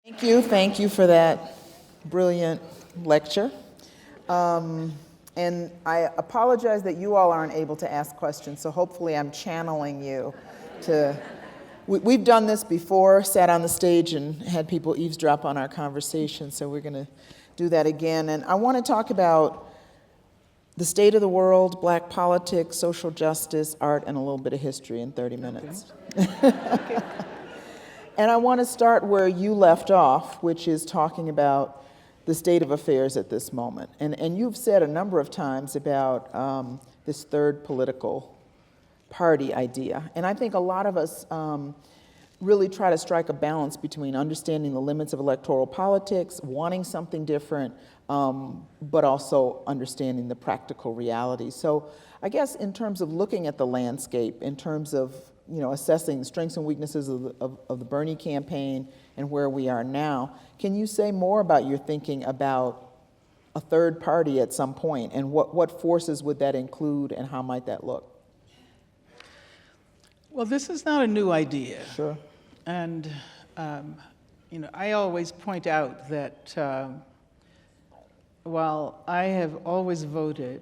Thank you for that brilliant lecture. And I apologize that you all aren't able to ask questions, so hopefully I'm channeling you to, we've done this before, sat on the stage and had people eavesdrop on our conversation, so we're gonna do that again. And I wanna talk about the state of the world, Black politics, social justice, art, and a little bit of history in 30 minutes. Okay. And I want to start where you left off, which is talking about the state of affairs at this moment. And you've said a number of times about this third political party idea. And I think a lot of us really try to strike a balance between understanding the limits of electoral politics, wanting something different, but also understanding the practical realities. So I guess in terms of looking at the landscape, in terms of assessing the strengths and weaknesses of the Bernie campaign and where we are now, can you say more about your thinking about a third party at some point, and what forces would that include, and how might that look? Well, this is not a new idea. Sure. And, I always point out that while I have always voted,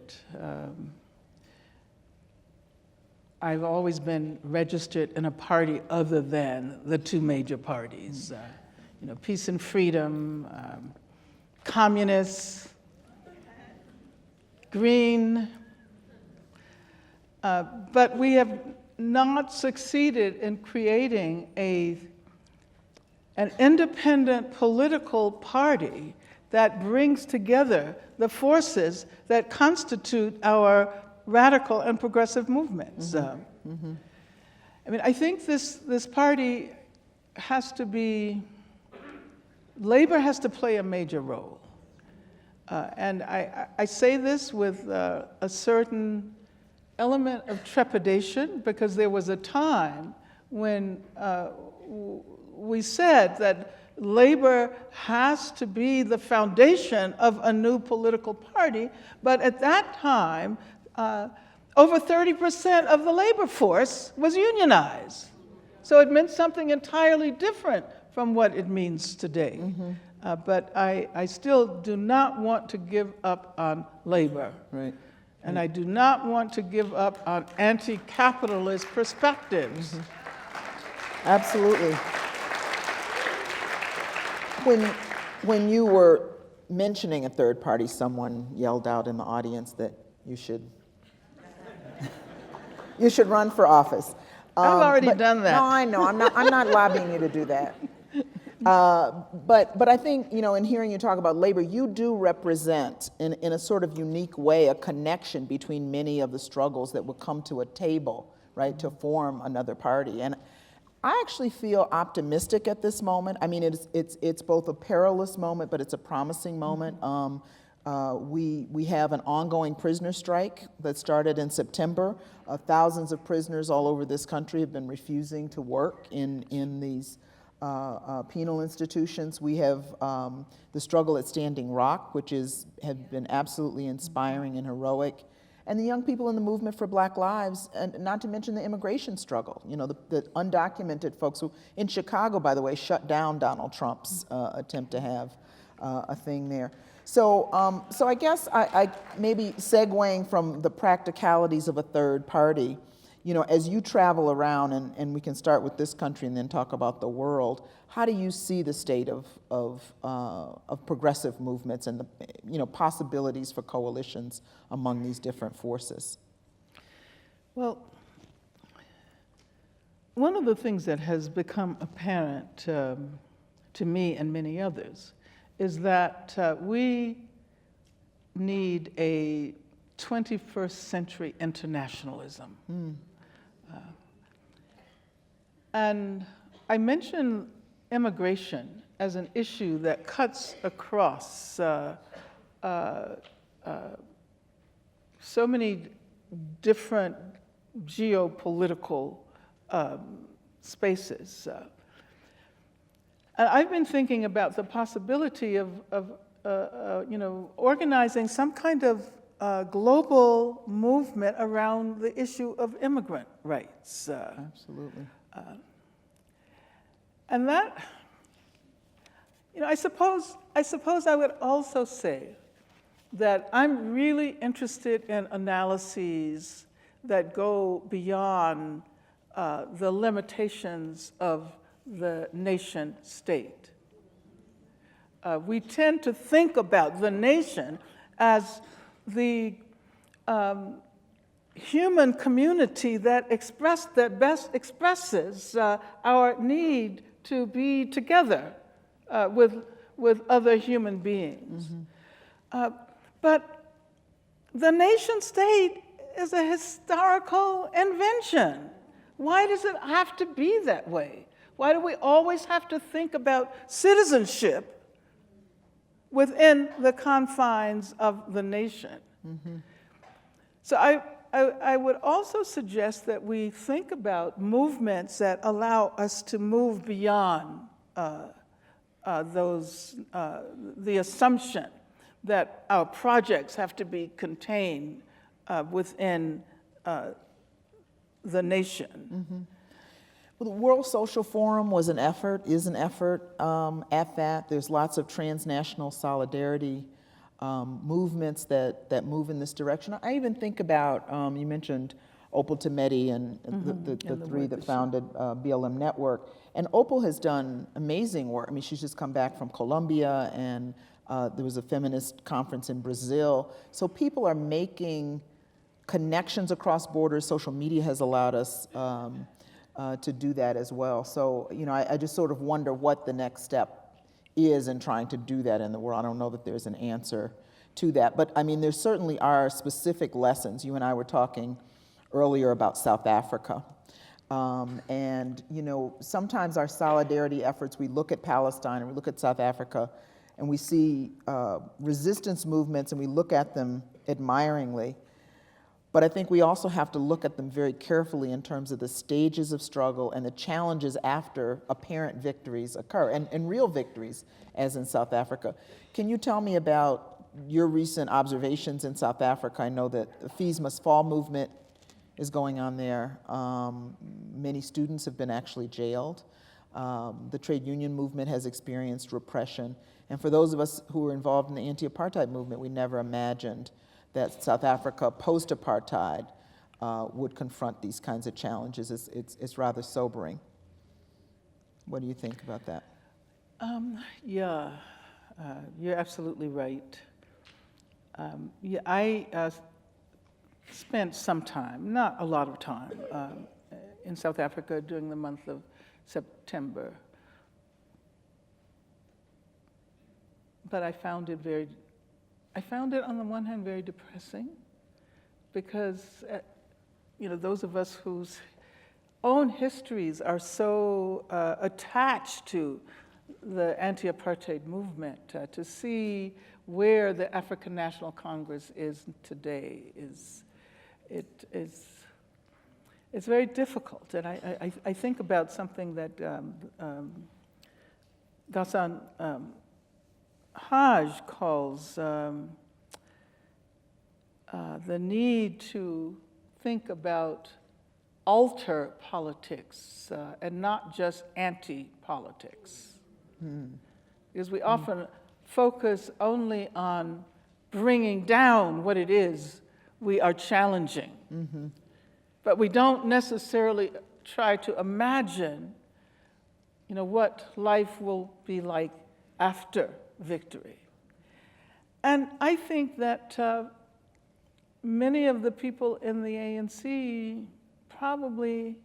I've always been registered in a party other than the two major parties, Peace and Freedom, Communists, Green, but we have not succeeded in creating an independent political party that brings together the forces that constitute our radical and progressive movements. I think this party has to be, labor has to play a major role. And I say this with a certain element of trepidation, because there was a time when we said that labor has to be the foundation of a new political party, but at that time, over 30% of the labor force was unionized. So it meant something entirely different from what it means today. But I still do not want to give up on labor. Right. And I do not want to give up on anti-capitalist perspectives. Absolutely. When you were mentioning a third party, someone yelled out in the audience that you should run for office. I've already done that. No, I know. I'm not lobbying you to do that. But I think, in hearing you talk about labor, you do represent, in a sort of unique way, a connection between many of the struggles that would come to a table, right, to form another party. And I actually feel optimistic at this moment. I mean, it's both a perilous moment, but it's a promising moment. We have an ongoing prisoner strike that started in September. Thousands of prisoners all over this country have been refusing to work in these penal institutions. We have the struggle at Standing Rock, which has been absolutely inspiring and heroic. And the young people in the movement for Black Lives, and not to mention the immigration struggle, the undocumented folks who, in Chicago, by the way, shut down Donald Trump's attempt to have a thing there. So I guess I maybe segueing from the practicalities of a third party, as you travel around, and we can start with this country and then talk about the world, how do you see the state of progressive movements and the possibilities for coalitions among these different forces? Well, one of the things that has become apparent to me and many others is that we need a 21st century internationalism. And I mention immigration as an issue that cuts across so many different geopolitical spaces. And I've been thinking about the possibility of organizing some kind of global movement around the issue of immigrant rights. Absolutely. And that I suppose I would also say that I'm really interested in analyses that go beyond the limitations of the nation state. We tend to think about the nation as the human community that best expresses our need to be together with other human beings. But the nation state is a historical invention. Why does it have to be that way? Why do we always have to think about citizenship within the confines of the nation? So I would also suggest that we think about movements that allow us to move beyond the assumption that our projects have to be contained within the nation. Well, the World Social Forum is an effort at that. There's lots of transnational solidarity movements that move in this direction. I even think about, you mentioned Opal Tometi and the three that founded BLM Network. And Opal has done amazing work. I mean, she's just come back from Colombia, and there was a feminist conference in Brazil. So people are making connections across borders. Social media has allowed us to do that as well. So, I just sort of wonder what the next step is in trying to do that in the world. I don't know that there's an answer to that. But, I mean, there certainly are specific lessons. You and I were talking earlier about South Africa. And, sometimes our solidarity efforts, we look at Palestine and we look at South Africa, and we see resistance movements, and we look at them admiringly. But I think we also have to look at them very carefully in terms of the stages of struggle and the challenges after apparent victories occur, and real victories, as in South Africa. Can you tell me about your recent observations in South Africa? I know that the Fees Must Fall movement is going on there. Many students have been actually jailed. The trade union movement has experienced repression. And for those of us who were involved in the anti-apartheid movement, we never imagined that South Africa, post-apartheid, would confront these kinds of challenges. It's rather sobering. What do you think about that? Yeah, you're absolutely right. I spent some time, not a lot of time, in South Africa during the month of September. But I found it on the one hand very depressing, because those of us whose own histories are so attached to the anti-apartheid movement, to see where the African National Congress is today it's very difficult. And I think about something that Ghassan Haj calls the need to think about alter politics and not just anti-politics. Because we often focus only on bringing down what it is we are challenging. But we don't necessarily try to imagine, what life will be like after victory. And I think that many of the people in the ANC probably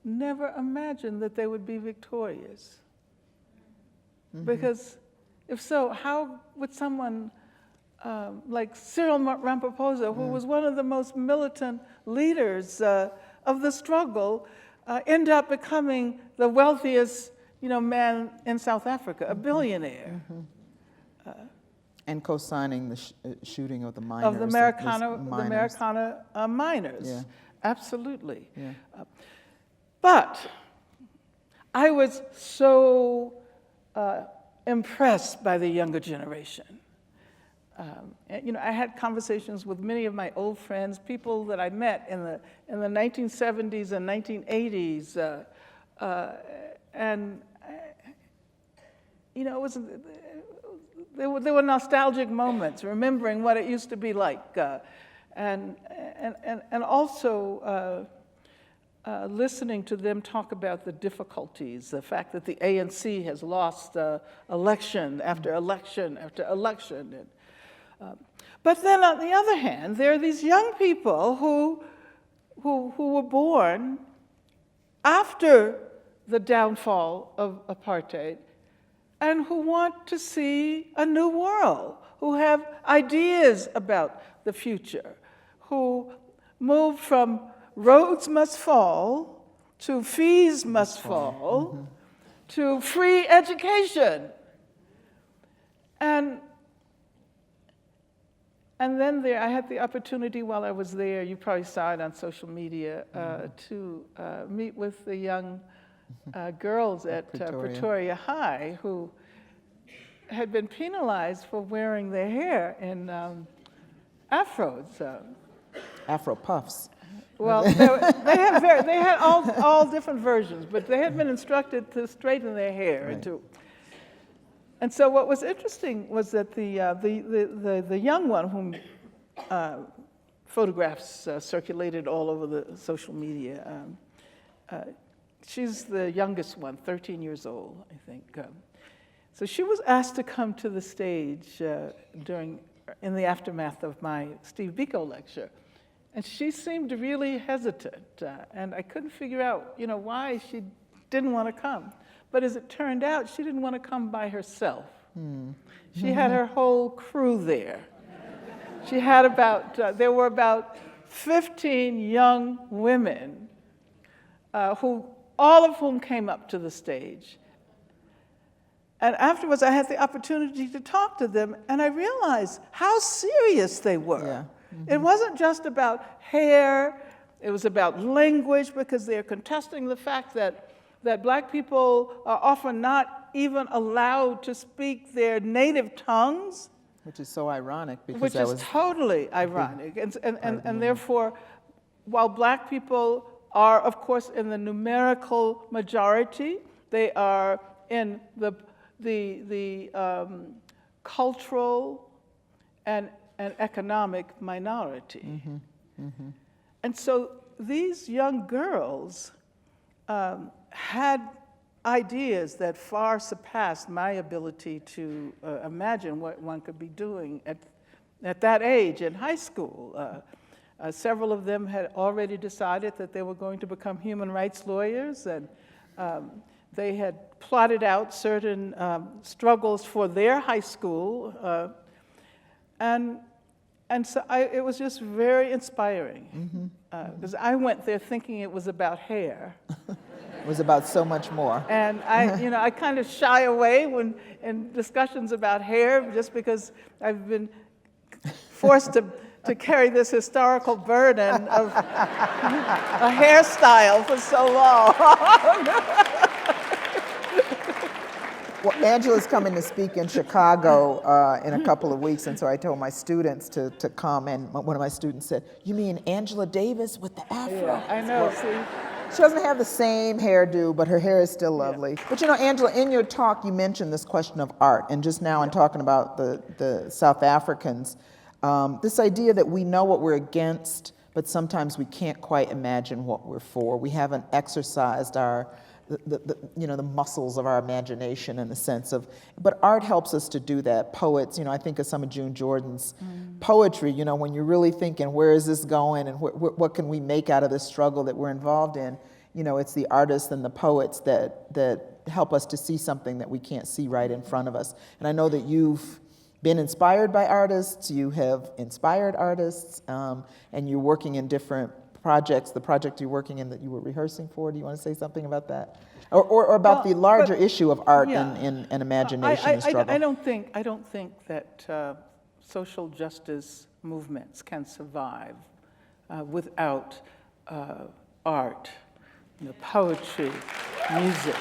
never imagined that they would be victorious. Because if so, how would someone like Cyril Ramaphosa, who was one of the most militant leaders of the struggle, end up becoming the wealthiest man in South Africa, a billionaire? And co-signing the shooting of the miners. Of the Marikana miners. Yeah. Absolutely. Yeah. But I was so impressed by the younger generation. I had conversations with many of my old friends, people that I met in the 1970s and 1980s, and it was, there were nostalgic moments, remembering what it used to be like, and also listening to them talk about the difficulties, the fact that the ANC has lost election after election after election. But then on the other hand, there are these young people who were born after the downfall of apartheid and who want to see a new world, who have ideas about the future, who moved from roads must fall to fees must fall to free education. And then I had the opportunity while I was there, you probably saw it on social media, to meet with the young girls at Pretoria High who had been penalized for wearing their hair in afros. Afro puffs. Well, they had all different versions, but they had been instructed to straighten their hair. Right. And so what was interesting was that the young one, whom photographs circulated all over the social media, she's the youngest one, 13 years old, I think. So she was asked to come to the stage in the aftermath of my Steve Biko lecture. And she seemed really hesitant, and I couldn't figure out, why she didn't want to come. But as it turned out, she didn't want to come by herself. She had her whole crew there. She had there were about 15 young women, all of whom came up to the stage. And afterwards, I had the opportunity to talk to them, and I realized how serious they were. Yeah. It wasn't just about hair, it was about language, because they're contesting the fact that Black people are often not even allowed to speak their native tongues. Which is so ironic, because Which is totally ironic. And therefore, while Black people are, of course, in the numerical majority, they are in the cultural and economic minority. And so these young girls had ideas that far surpassed my ability to imagine what one could be doing at that age in high school. Several of them had already decided that they were going to become human rights lawyers, and they had plotted out certain struggles for their high school. And so it was just very inspiring, because I went there thinking it was about hair. It was about so much more. And I kind of shy away when in discussions about hair, just because I've been forced to carry this historical burden of a hairstyle for so long. Well, Angela's coming to speak in Chicago in a couple of weeks, and so I told my students to come, and one of my students said, "You mean Angela Davis with the afro?" Yeah, I know, see? She doesn't have the same hairdo, but her hair is still lovely. Yeah. But Angela, in your talk, you mentioned this question of art, and just now in talking about the South Africans, this idea that we know what we're against, but sometimes we can't quite imagine what we're for. We haven't exercised the muscles of our imagination in the sense of, but art helps us to do that. Poets, I think of some of June Jordan's poetry, when you're really thinking, where is this going, and what can we make out of this struggle that we're involved in? It's the artists and the poets that help us to see something that we can't see right in front of us. And I know that you've been inspired by artists, you have inspired artists, and you're working in different projects. The project you're working in that you were rehearsing for, do you want to say something about that? Or about the larger issue of art and imagination and struggle? I don't think that social justice movements can survive without art, poetry, music.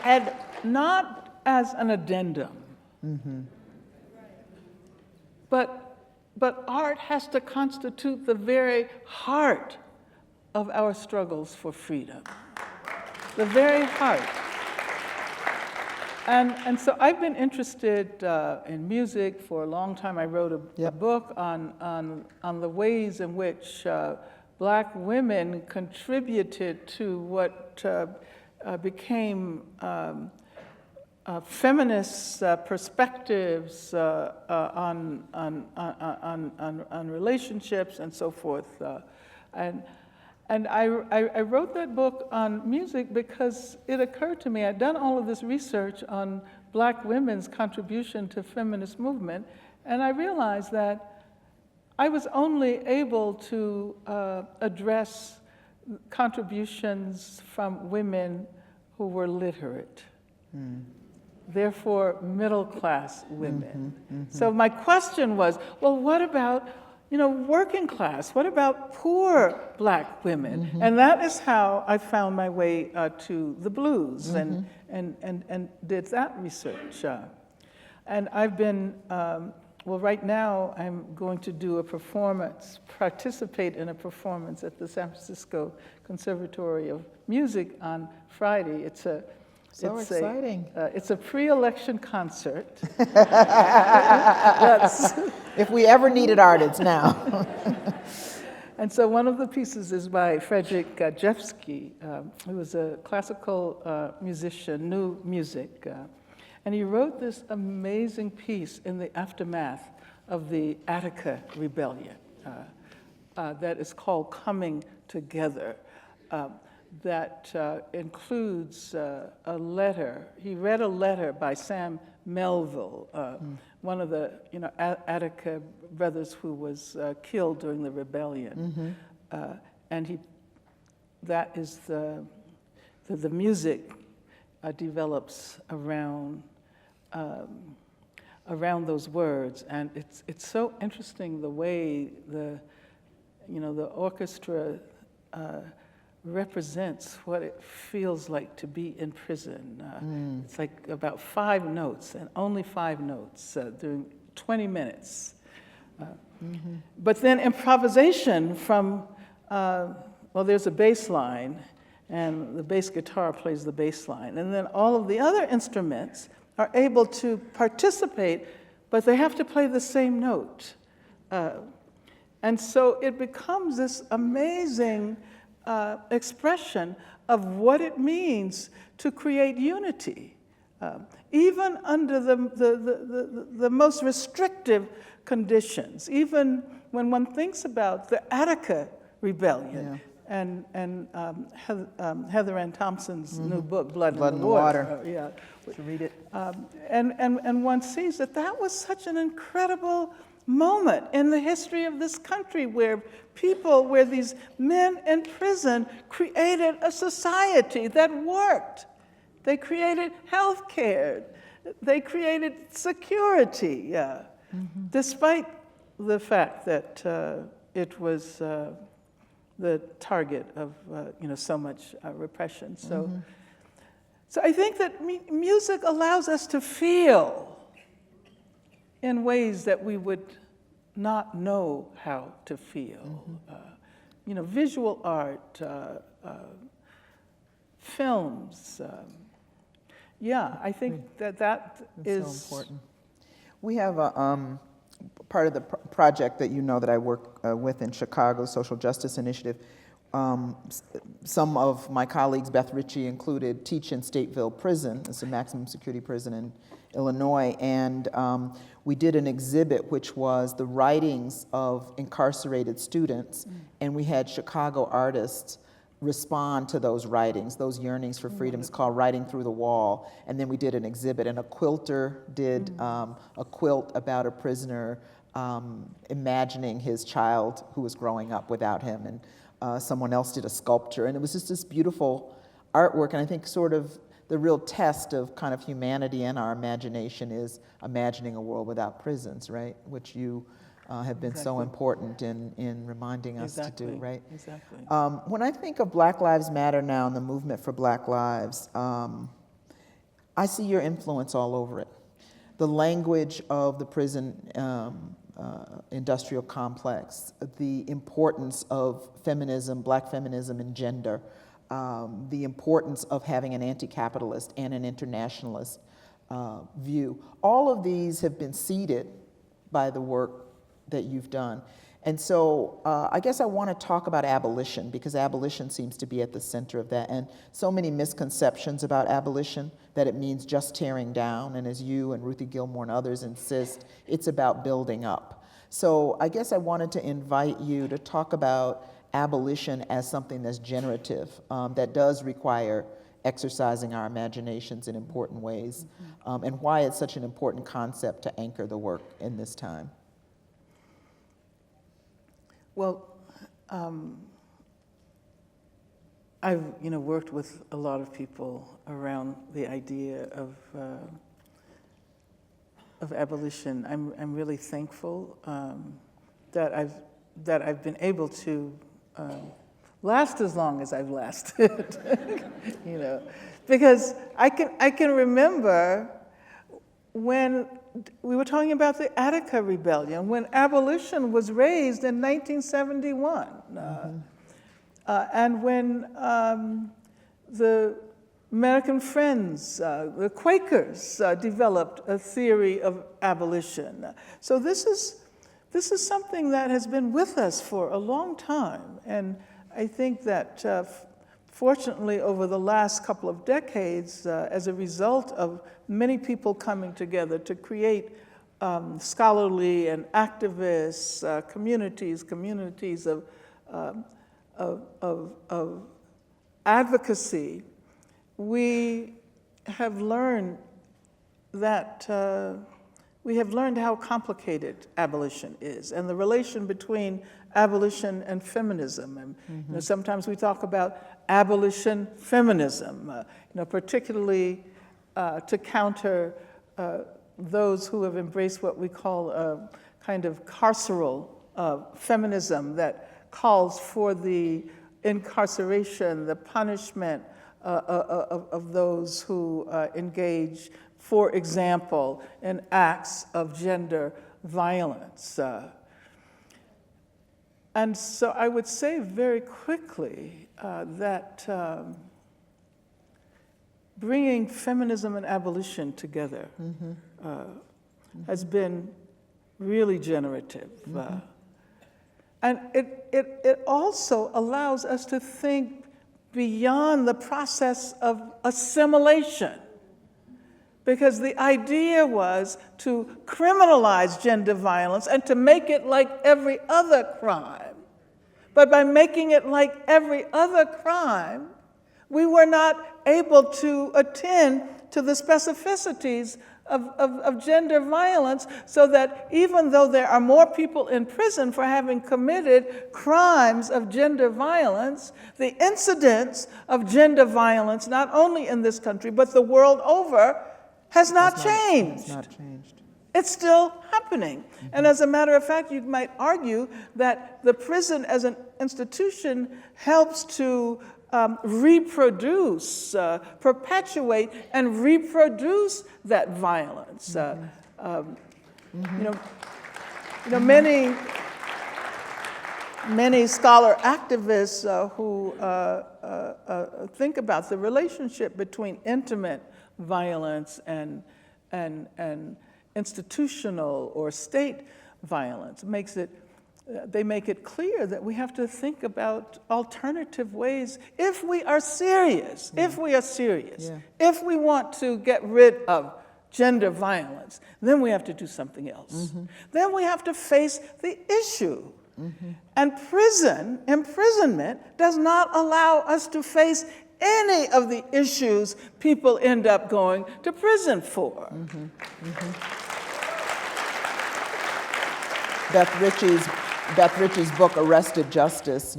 And not as an addendum, but art has to constitute the very heart of our struggles for freedom. the very heart. And so I've been interested in music for a long time. I wrote a book on the ways in which Black women contributed to what became feminist perspectives on relationships and so forth. And I wrote that book on music because it occurred to me, I'd done all of this research on Black women's contribution to feminist movement, and I realized that I was only able to address contributions from women who were literate. Therefore, middle-class women. So my question was, well, what about working class? What about poor Black women? And that is how I found my way to the blues and did that research. And I've been, well, right now I'm going to do a performance, participate in a performance at the San Francisco Conservatory of Music on Friday. It's exciting. It's a pre-election concert. If we ever needed art, it's now. And so one of the pieces is by Frederick Jeffsky, who was a classical musician, new music. And he wrote this amazing piece in the aftermath of the Attica Rebellion that is called Coming Together. That includes a letter. He read a letter by Sam Melville, one of the Attica brothers who was killed during the rebellion, and that is the music develops around those words, and it's so interesting the way the orchestra represents what it feels like to be in prison. It's like about 5 notes, and only 5 notes during 20 minutes. But then improvisation from, well, there's a bass line, and the bass guitar plays the bass line, and then all of the other instruments are able to participate, but they have to play the same note. And so it becomes this amazing expression of what it means to create unity, even under the most restrictive conditions. Even when one thinks about the Attica Rebellion and Heather Ann Thompson's new book, Blood in the Water. To read it. And one sees that was such an incredible moment in the history of this country where these men in prison created a society that worked. They created health care. They created security, despite the fact that it was the target of so much repression. So I think that music allows us to feel in ways that we would not know how to feel. Visual art, films. I think that is so important. We have a part of the project that that I work with in Chicago, Social Justice Initiative. Some of my colleagues, Beth Ritchie included, teach in Stateville Prison. It's a maximum security prison in Illinois, and we did an exhibit which was the writings of incarcerated students, and we had Chicago artists respond to those writings, those yearnings for freedoms, called Writing Through the Wall. And then we did an exhibit, and a quilter did a quilt about a prisoner imagining his child who was growing up without him, and someone else did a sculpture, and it was just this beautiful artwork. And I think sort of the real test of kind of humanity and our imagination is imagining a world without prisons, right? Which you have been so important in reminding us to do, right? Exactly. When I think of Black Lives Matter now and the movement for Black lives, I see your influence all over it. The language of the prison industrial complex, the importance of feminism, Black feminism and gender, the importance of having an anti-capitalist and an internationalist view. All of these have been seeded by the work that you've done. And so I guess I want to talk about abolition, because abolition seems to be at the center of that. And so many misconceptions about abolition, that it means just tearing down. And as you and Ruthie Gilmore and others insist, it's about building up. So I guess I wanted to invite you to talk about abolition as something that's generative, that does require exercising our imaginations in important ways, and why it's such an important concept to anchor the work in this time. Well, I've worked with a lot of people around the idea of abolition. I'm really thankful that I've been able to last as long as I've lasted, because I can remember when we were talking about the Attica Rebellion, when abolition was raised in 1971, and when the American Friends, the Quakers, developed a theory of abolition. So this is something that has been with us for a long time, and I think that fortunately over the last couple of decades, as a result of many people coming together to create scholarly and activist communities of advocacy, we have learned that we have learned how complicated abolition is, and the relation between abolition and feminism. And sometimes we talk about abolition feminism, particularly to counter those who have embraced what we call a kind of carceral feminism that calls for the incarceration, the punishment of those who engage, for example, in acts of gender violence. And so I would say very quickly that bringing feminism and abolition together has been really generative. And it also allows us to think beyond the process of assimilation. Because the idea was to criminalize gender violence and to make it like every other crime. But by making it like every other crime, we were not able to attend to the specificities of gender violence, so that even though there are more people in prison for having committed crimes of gender violence, the incidence of gender violence, not only in this country, but the world over, has not changed. It's not changed. It's still happening. And as a matter of fact, you might argue that the prison as an institution helps to reproduce, perpetuate, and reproduce that violence. Many scholar activists who think about the relationship between intimate violence and institutional or state violence they make it clear that we have to think about alternative ways if we are serious, if we want to get rid of gender violence, then we have to do something else. Then we have to face the issue. And imprisonment does not allow us to face any of the issues people end up going to prison for. Beth Ritchie's book, Arrested Justice,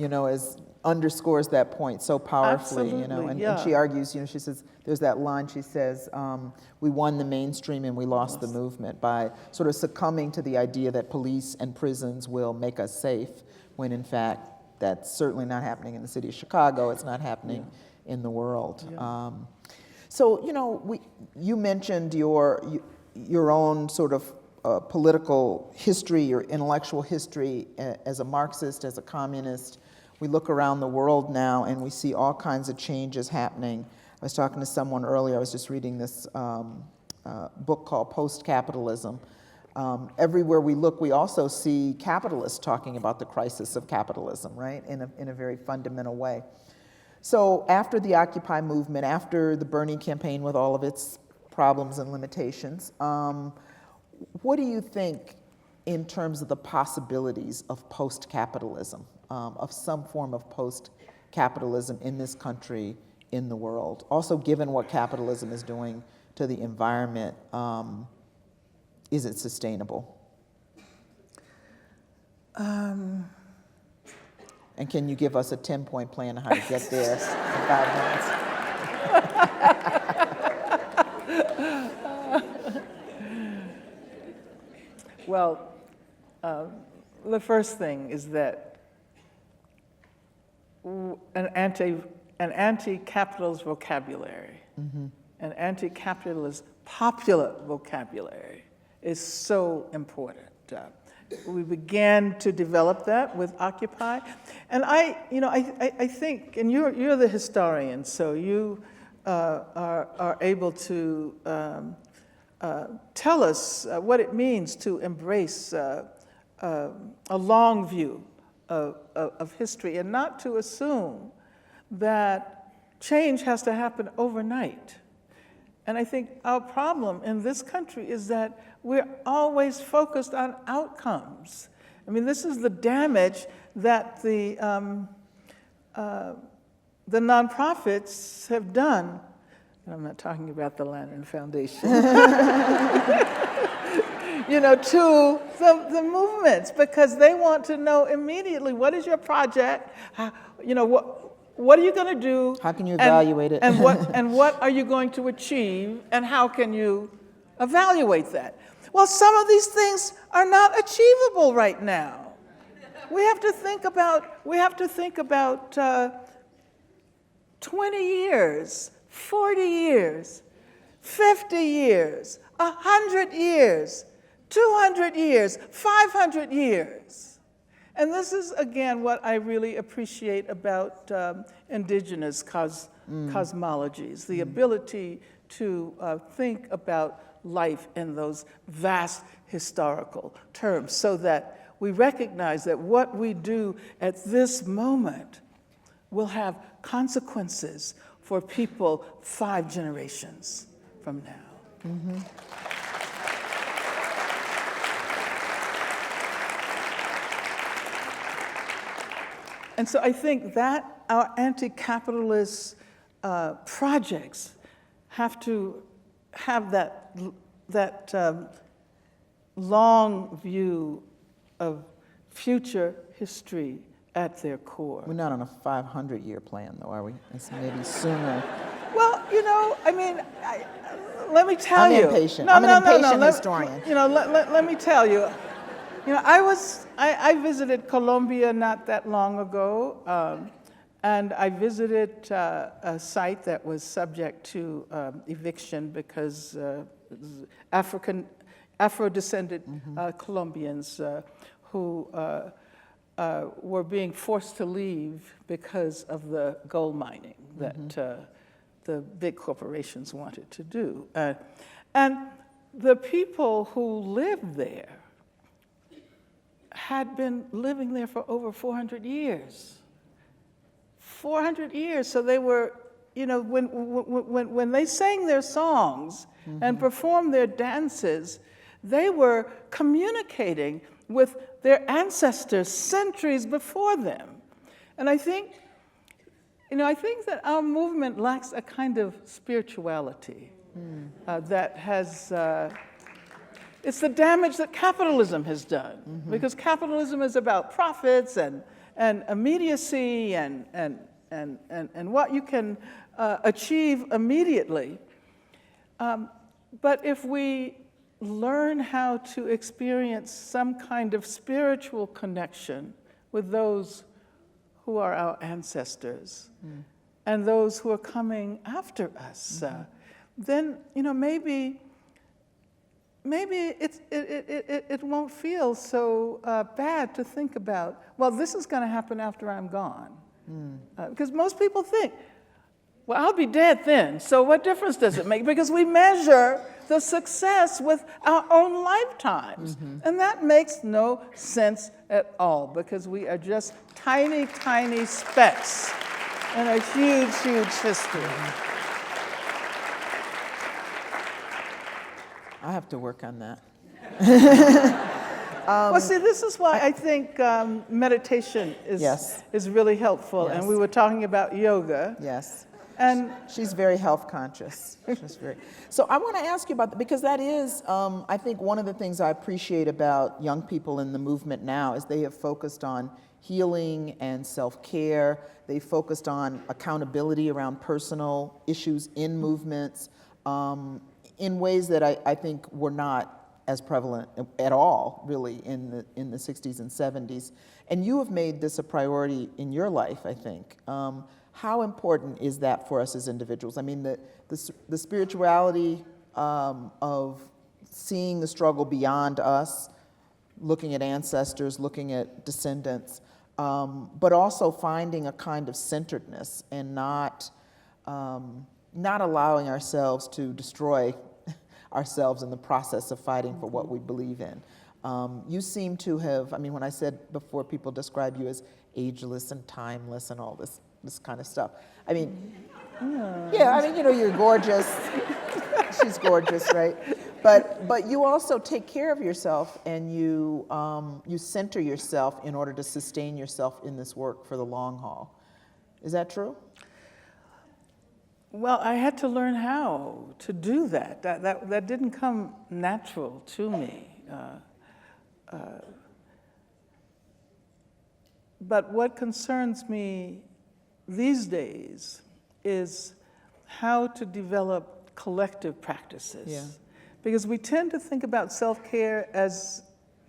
underscores that point so powerfully. Absolutely, And she argues, she says, there's that line, she says, we won the mainstream and we lost the movement by sort of succumbing to the idea that police and prisons will make us safe, when in fact, that's certainly not happening in the city of Chicago, it's not happening in the world. So, you mentioned your own sort of political history, your intellectual history as a Marxist, as a communist. we look around the world now and we see all kinds of changes happening. I was talking to someone earlier, I was just reading this book called Post-Capitalism. Everywhere we look, we also see capitalists talking about the crisis of capitalism, right, in a very fundamental way. So after the Occupy movement, after the Bernie campaign with all of its problems and limitations, what do you think in terms of the possibilities of post-capitalism, of some form of post-capitalism in this country, in the world? Also, given what capitalism is doing to the environment, is it sustainable? And can you give us a 10-point plan on how to get there in 5 minutes? Well, the first thing is that an anti-capitalist vocabulary, an anti-capitalist popular vocabulary is so important. We began to develop that with Occupy, and I think, and you're the historian, so you are able to tell us what it means to embrace a long view of history and not to assume that change has to happen overnight. And I think our problem in this country is that we're always focused on outcomes. I mean, this is the damage that the nonprofits have done. And I'm not talking about the Lantern Foundation. To the movements, because they want to know immediately, what is your project? What are you going to do? How can you evaluate it? And what are you going to achieve? And how can you evaluate that? Well, some of these things are not achievable right now. We have to think about 20 years, 40 years, 50 years, 100 years, 200 years, 500 years. And this is, again, what I really appreciate about indigenous cosmologies, the ability to think about life in those vast historical terms, so that we recognize that what we do at this moment will have consequences for people 5 generations from now. Mm-hmm. And so I think that our anti-capitalist projects have to have that long view of future history at their core. We're not on a 500-year plan, though, are we? It's maybe sooner. Well, let me tell you. I'm impatient. I'm an impatient historian. Let me tell you. I visited Colombia not that long ago, and I visited a site that was subject to eviction because Afro-descended Colombians who were being forced to leave because of the gold mining that the big corporations wanted to do. And the people who lived there had been living there for over 400 years. 400 years, so they were, when they sang their songs and performed their dances, they were communicating with their ancestors centuries before them. And I think that our movement lacks a kind of spirituality that has, it's the damage that capitalism has done, because capitalism is about profits and immediacy and what you can achieve immediately. But if we learn how to experience some kind of spiritual connection with those who are our ancestors and those who are coming after us, then maybe maybe it won't feel so bad to think about, well, this is going to happen after I'm gone. Because most people think, well, I'll be dead then, so what difference does it make? Because we measure the success with our own lifetimes. And that makes no sense at all, because we are just tiny, tiny specks in a huge, huge history. I have to work on that. Well, see, this is why I think meditation is really helpful. Yes. And we were talking about yoga. Yes. And She's very health conscious. So I want to ask you about that, because that is, I think, one of the things I appreciate about young people in the movement now is they have focused on healing and self-care. They focused on accountability around personal issues in movements in ways that I think were not as prevalent at all, really, in the 60s and 70s. And you have made this a priority in your life, I think. How important is that for us as individuals? I mean, the spirituality of seeing the struggle beyond us, looking at ancestors, looking at descendants, but also finding a kind of centeredness and not allowing ourselves to destroy ourselves in the process of fighting for what we believe in. You seem to have, I mean, when I said before, people describe you as ageless and timeless and all this kind of stuff. I mean, yeah, I mean, you know, you're gorgeous. She's gorgeous, right? But you also take care of yourself, and you center yourself in order to sustain yourself in this work for the long haul. Is that true? well, I had to learn how to do that. That didn't come natural to me. But what concerns me these days is how to develop collective practices. Yeah. Because we tend to think about self-care as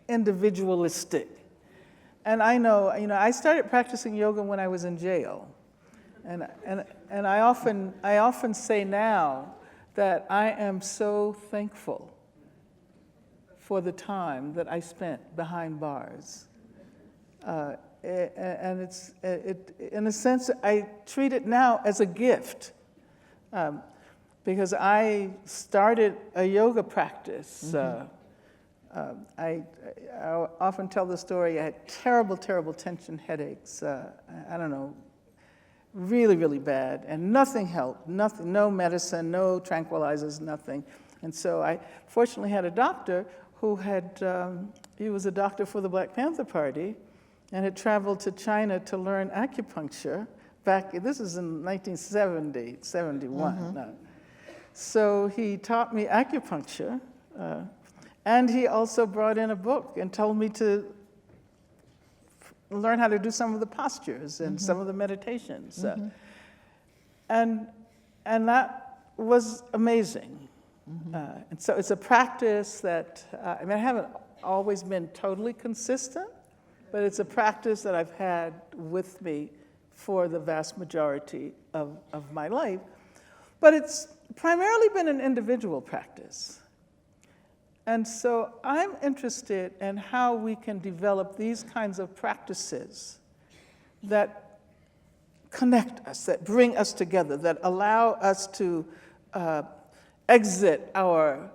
individualistic. And I know, I started practicing yoga when I was in jail. And I often say now that I am so thankful for the time that I spent behind bars. And it's in a sense, I treat it now as a gift, because I started a yoga practice. I often tell the story. I had terrible tension headaches. I don't know, really, really bad, and nothing helped. Nothing, no medicine, no tranquilizers, nothing. And so I fortunately had a doctor who he was a doctor for the Black Panther Party, and had traveled to China to learn acupuncture this is in 1970, 71. No. So he taught me acupuncture, and he also brought in a book and told me to learn how to do some of the postures and some of the meditations. And that was amazing. And so it's a practice that, I haven't always been totally consistent, but it's a practice that I've had with me for the vast majority of my life. But it's primarily been an individual practice. And so I'm interested in how we can develop these kinds of practices that connect us, that bring us together, that allow us to exit our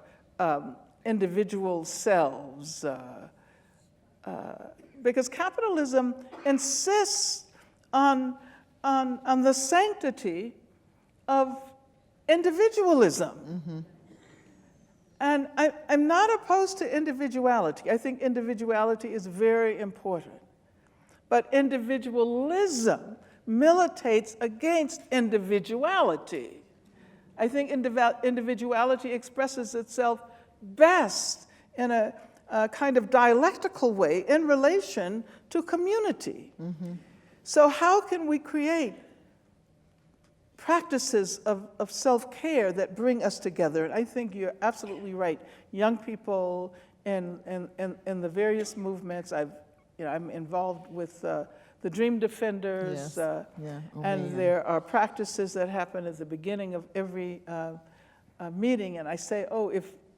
individual selves. Because capitalism insists on the sanctity of individualism. And I'm not opposed to individuality. I think individuality is very important. But individualism militates against individuality. I think individuality expresses itself best in a kind of dialectical way in relation to community. So how can we create practices of self-care that bring us together? And I think you're absolutely right. Young people in the various movements, I'm involved with the Dream Defenders, Yes. and there are practices that happen at the beginning of every meeting, and I say,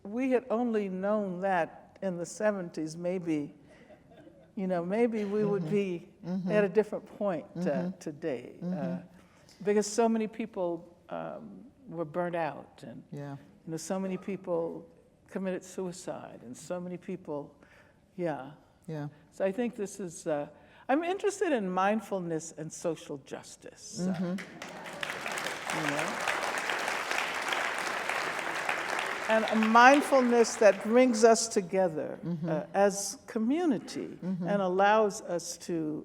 we had only known that in the 70s, maybe, maybe we would be at a different point today. Because so many people were burnt out, and so many people committed suicide, and so many people, So I think this is, I'm interested in mindfulness and social justice. And a mindfulness that brings us together as community and allows us to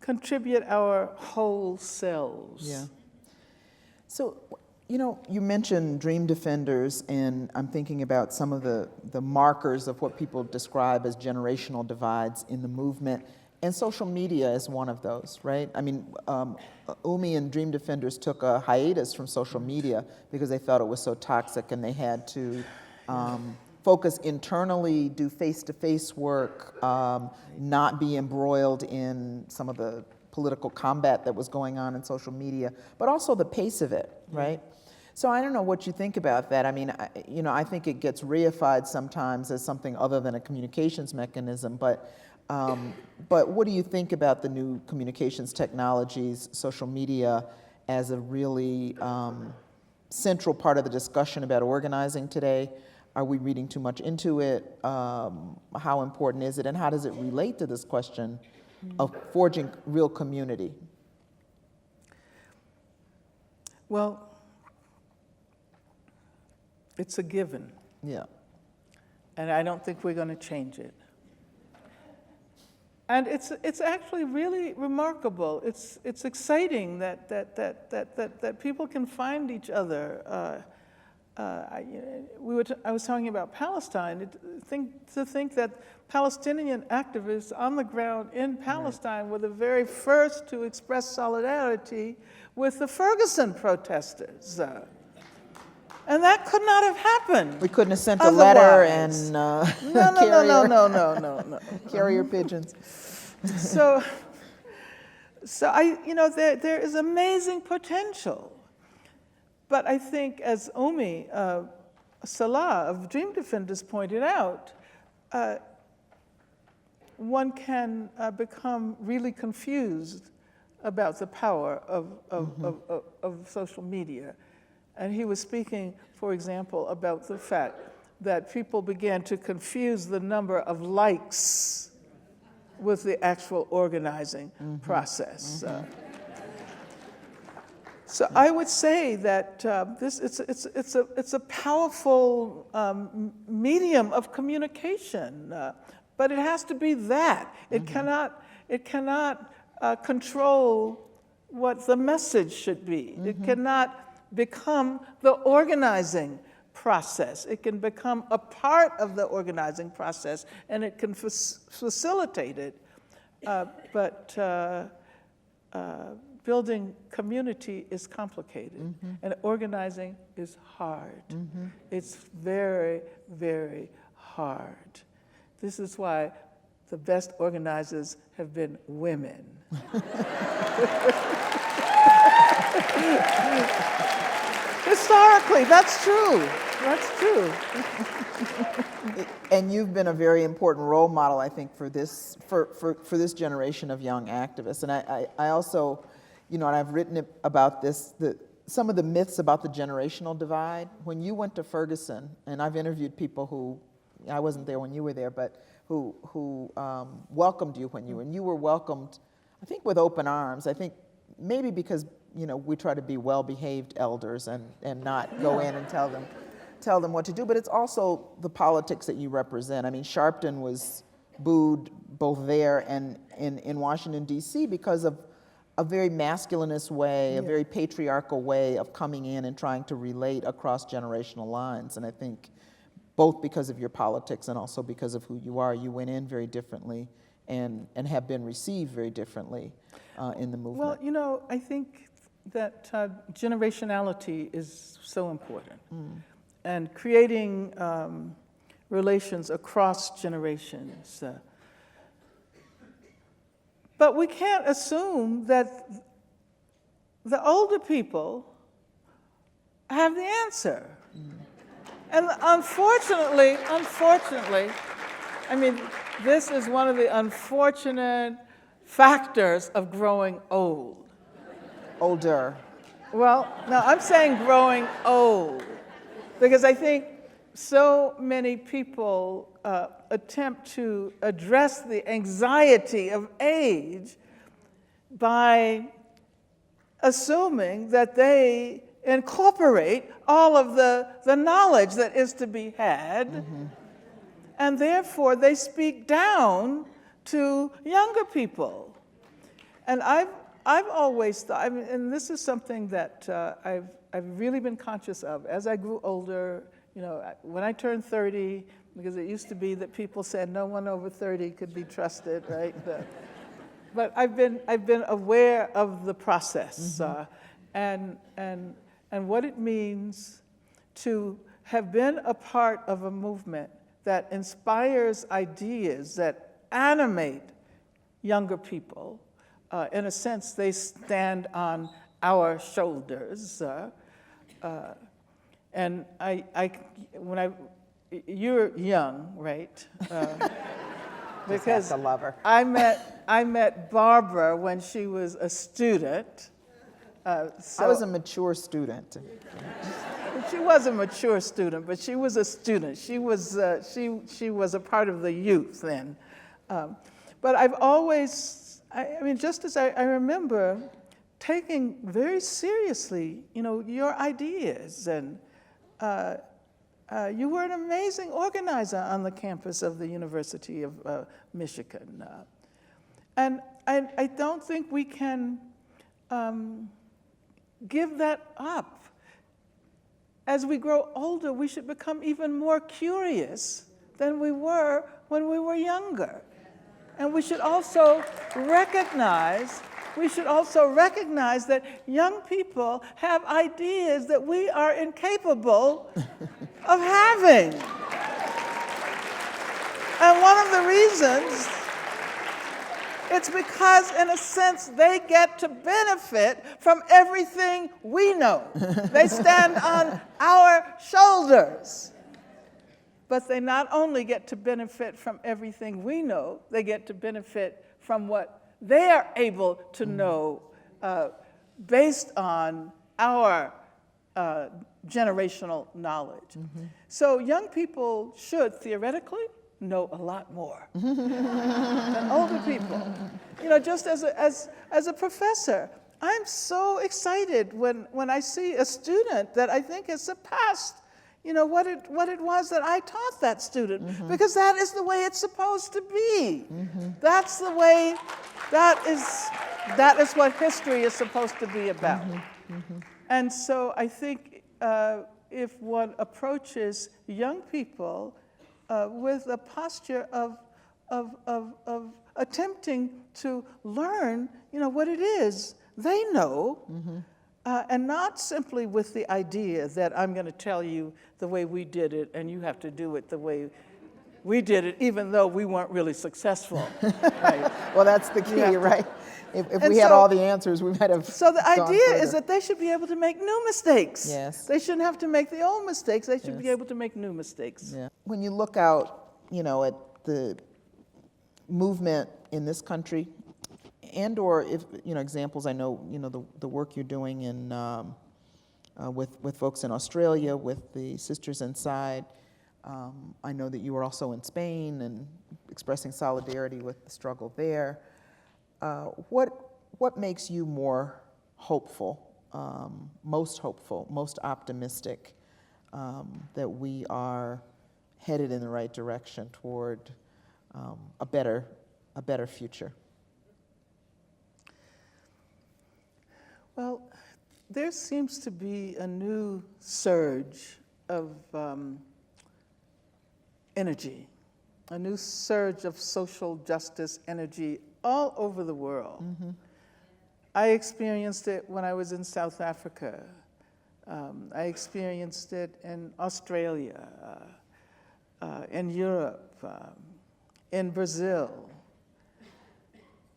contribute our whole selves. Yeah. So, you mentioned Dream Defenders, and I'm thinking about some of the markers of what people describe as generational divides in the movement. And social media is one of those, right? I mean, Umi and Dream Defenders took a hiatus from social media because they thought it was so toxic, and they had to focus internally, do face-to-face work, not be embroiled in some of the political combat that was going on in social media, but also the pace of it, right? So I don't know what you think about that. I mean, I think it gets reified sometimes as something other than a communications mechanism, but what do you think about the new communications technologies, social media, as a really central part of the discussion about organizing today? Are we reading too much into it? How important is it? And how does it relate to this question of forging real community? Well, it's a given. Yeah. And I don't think we're going to change it. And it's actually really remarkable. It's exciting that people can find each other. I was talking about Palestine. To think that Palestinian activists on the ground in Palestine were the very first to express solidarity with the Ferguson protesters. And that could not have happened. We couldn't have sent a letter and No. carrier pigeons. So there is amazing potential. But I think, as Umi Salah of Dream Defenders pointed out, one can become really confused about the power of social media. And he was speaking, for example, about the fact that people began to confuse the number of likes with the actual organizing process. So I would say that it's a powerful medium of communication, but it has to be that. It cannot control what the message should be. It cannot become the organizing process. It can become a part of the organizing process, and it can facilitate it. But building community is complicated, and organizing is hard. It's very, very hard. This is why the best organizers have been women. Historically, that's true. That's true. And you've been a very important role model, I think, for this generation of young activists. And I also, and I've written about this, some of the myths about the generational divide. When you went to Ferguson, and I've interviewed people who, I wasn't there when you were there, but who welcomed you when you were, and you were welcomed, I think, with open arms. I think maybe because we try to be well-behaved elders and not go in and tell them what to do, but it's also the politics that you represent. I mean, Sharpton was booed both there and in Washington, D.C. because of a very masculinist way, a very patriarchal way of coming in and trying to relate across generational lines. And I think both because of your politics and also because of who you are, you went in very differently and have been received very differently in the movement. Well, I think that generationality is so important. And creating relations across generations. But we can't assume that the older people have the answer. And unfortunately, I mean, this is one of the unfortunate factors of growing old. Older. Well, no, I'm saying growing old, because I think so many people attempt to address the anxiety of age by assuming that they incorporate all of the knowledge that is to be had, and therefore they speak down to younger people. And I've always thought, I mean, and this is something that I've really been conscious of as I grew older. You know, when I turned 30, because it used to be that people said no one over 30 could be trusted, right? But I've been aware of the process and what it means to have been a part of a movement that inspires ideas that animate younger people. In a sense, they stand on our shoulders. And you're young, right? Because I love her. I met Barbara when she was a student. So I was a mature student. she was a mature student, but she was a student. She was a part of the youth then. But I've always, I mean, just as I remember taking very seriously, you know, your ideas, and you were an amazing organizer on the campus of the University of Michigan. And I don't think we can give that up. As we grow older, we should become even more curious than we were when we were younger. And we should also recognize that young people have ideas that we are incapable of having. And one of the reasons, it's because, in a sense, they get to benefit from everything we know. They stand on our shoulders. But they not only get to benefit from everything we know, they get to benefit from what they are able to know based on our generational knowledge. So young people should, theoretically, know a lot more than older people. You know, just as a professor, I'm so excited when I see a student that I think has surpassed, you know, what it was that I taught that student, because that is the way it's supposed to be. That's the way, that is what history is supposed to be about. And so I think if one approaches young people with a posture of attempting to learn, you know, what it is they know, and not simply with the idea that I'm going to tell you the way we did it and you have to do it the way we did it, even though we weren't really successful. Right? Well, that's the key, right? If we had so, all the answers, we might have. So the gone idea further. is that they should be able to make new mistakes. Yes. They shouldn't have to make the old mistakes. They should be Yes. able to make new mistakes. Yeah. When you look out, you know, at the movement in this country, and or if, you know, examples, I know, you know, the work you're doing in with folks in Australia, with the Sisters Inside. I know that you were also in Spain and expressing solidarity with the struggle there. What makes you more hopeful, most optimistic that we are headed in the right direction toward a better future? Well, there seems to be a new surge of energy, a new surge of social justice energy all over the world. I experienced it when I was in South Africa. I experienced it in Australia, in Europe, in Brazil.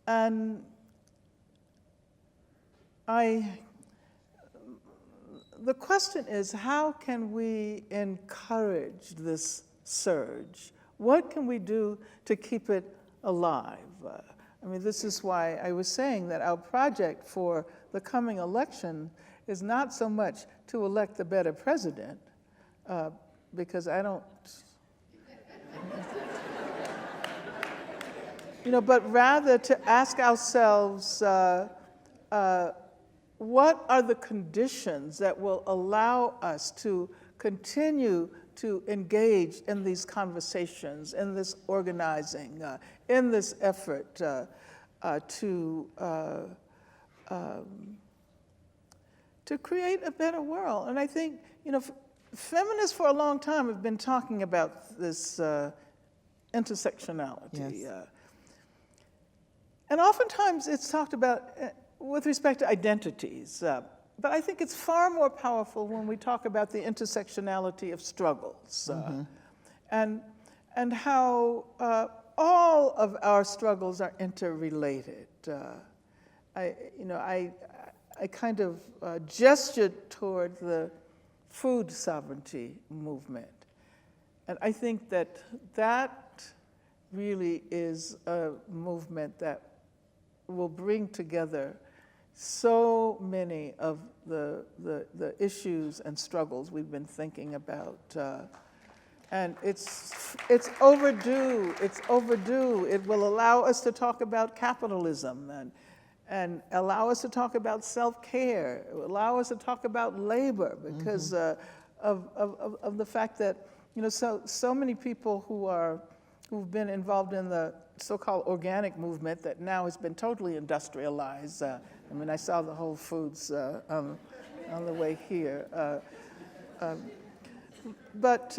And the question is, how can we encourage this surge? What can we do to keep it alive? I mean, this is why I was saying that our project for the coming election is not so much to elect a better president, because I don't, but rather to ask ourselves, what are the conditions that will allow us to continue to engage in these conversations, in this organizing, in this effort to create a better world? And I think, feminists for a long time have been talking about this intersectionality. Yes. And oftentimes it's talked about with respect to identities. But I think it's far more powerful when we talk about the intersectionality of struggles, and how all of our struggles are interrelated. I kind of gestured toward the food sovereignty movement, and I think that really is a movement that will bring together so many of the issues and struggles we've been thinking about. And it's overdue, it's overdue. It will allow us to talk about capitalism and allow us to talk about self-care. It will allow us to talk about labor because of the fact that, so many people who've been involved in the so-called organic movement that now has been totally industrialized. I saw the Whole Foods on the way here. But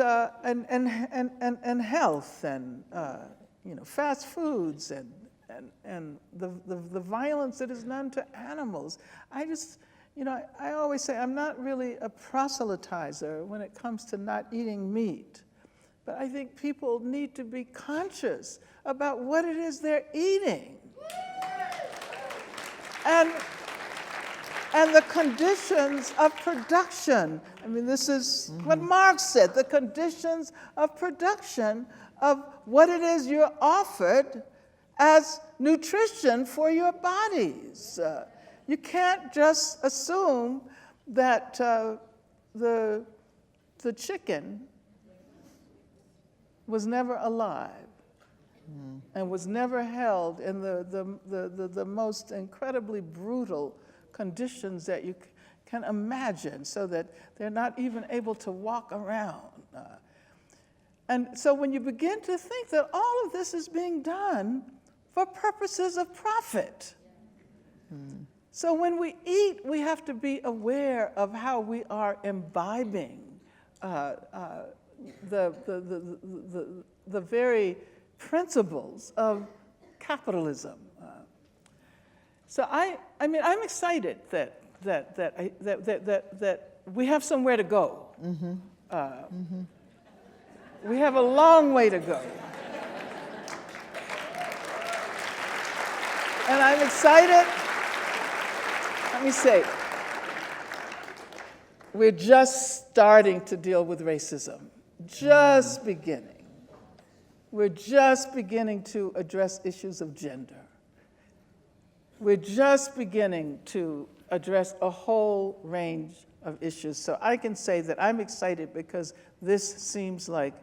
health and fast foods and the violence that is done to animals. I always say I'm not really a proselytizer when it comes to not eating meat. But I think people need to be conscious about what it is they're eating. And the conditions of production. This is what Marx said, the conditions of production of what it is you're offered as nutrition for your bodies. You can't just assume that the chicken was never alive and was never held in the most incredibly brutal conditions that you can imagine, so that they're not even able to walk around. And so when you begin to think that all of this is being done for purposes of profit, so when we eat, we have to be aware of how we are imbibing the very principles of capitalism. So I'm excited that we have somewhere to go. We have a long way to go. And I'm excited. Let me say, we're just starting to deal with racism. Just beginning. We're just beginning to address issues of gender. We're just beginning to address a whole range of issues. So I can say that I'm excited because this seems like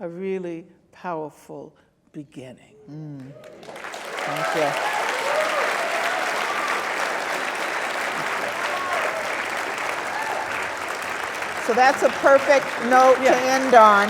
a really powerful beginning. Thank you. So that's a perfect note to end on.